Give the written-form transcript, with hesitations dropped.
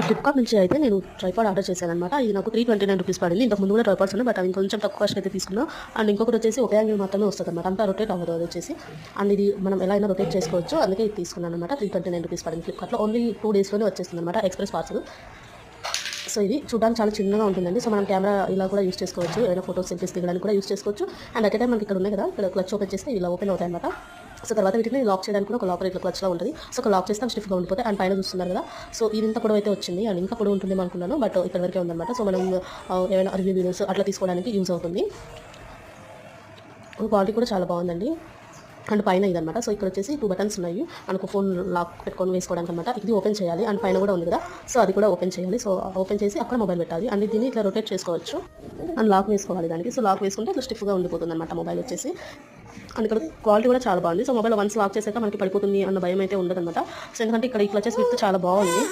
Flipkart నుంచి అయితే నేను ట్రైపాడ్ ఆర్డర్ చేశాను అనమాట. ఇది నాకు 329 రూపీస్ పడింది. ఇంతకు ముందు కూడా ట్రైపాడ్స్ ఉన్నాయి, బట్ అవి కొంచెం తక్కువ కాస్ట్ అయితే తీసుకున్నాను. అండ్ ఇంకొకటి వచ్చేసి ఒకే యాంగిల్ మాత్రమే వస్తుంది అనమాట, అంతా రొటేట్ అవ్వదు అది వచ్చేసి. అండ్ ఇది మనం ఎలా అయినా రొటేట్ చేసుకోవచ్చు, అందుకే ఇది తీసుకున్నాను అనమాట. 329 రూపీస్ పడింది ఫ్లిప్కార్ట్లో. ఓన్లీ 2 డేస్లోనే వచ్చేస్తుంది అనమాట, ఎక్స్ప్రెస్ పార్సల్. సో ఇది చూడడానికి చాలా చిన్నగా ఉంటుందండి. సో మనం కెమెరా ఇలా కూడా యూస్ చేసుకోవచ్చు, ఏదైనా ఫోటోస్ సెల్ఫీస్ దిగడానికి కూడా యూస్ చేసుకోవచ్చు. అండ్ అట్ ఏ టైం మనకి ఇక్కడ ఉన్నాయి కదా, ఇక్కడ క్లచ్ ఓపెన్ చేస్తే ఇలా ఓపెన్ అవుతాయి అనమాట. సో తర్వాత వీటిని లాక్ చేయడానికి కూడా ఒక లాకర్ ఇట్లా క్లచ్లా ఉంటుంది. సో ఒక లాక్ చేస్తే అవి స్టిఫ్గా ఉండిపోతాయి. అండ్ పైన చూస్తున్నారు కదా, సో ఇది ఇంత పొడవు అయితే వచ్చింది. అండ్ ఇంకా పొడవు ఉంటుంది అనుకున్నాను, బట్ ఇక్కడ వరకే ఉందన్నమాట. సో మనం ఏమైనా రివ్యూ వీడియోస్ అట్లా తీసుకోవడానికి యూజ్ అవుతుంది. క్వాలిటీ కూడా చాలా బాగుందండి. అండ్ పైన ఇదనమాట. సో ఇక్కడ వచ్చేసి 2 బటన్స్ ఉన్నాయి, మనకు ఫోన్ లాక్ పెట్టుకొని వేసుకోవడానికి అనమాట. ఇది ఓపెన్ చేయాలి, అండ్ పైన కూడా ఉంది కదా, సో అది కూడా ఓపెన్ చేయాలి. సో ఓపెన్ చేసి అక్కడ మొబైల్ పెట్టాలి. అండ్ దీన్ని ఇట్లా రొటేట్ చేసుకోవచ్చు, అండ్ లాక్ వేసుకోవాలి దానికి. సో లాక్ వేసుకుంటే ఇట్లా స్టిఫ్గా ఉండిపోతుంది అనమాట మొబైల్ వచ్చేసి. అండ్ ఇక్కడ క్వాలిటీ కూడా చాలా బాగుంది. సో మొబైల్ వన్స్ లాక్ చేసాక మనకి పడిపోతుంది అన్న భయం అయితే ఉండదన్నమాట. సో ఎందుకంటే ఇక్కడ ఈ క్లచెస్ విత్ చాలా బాగుంది.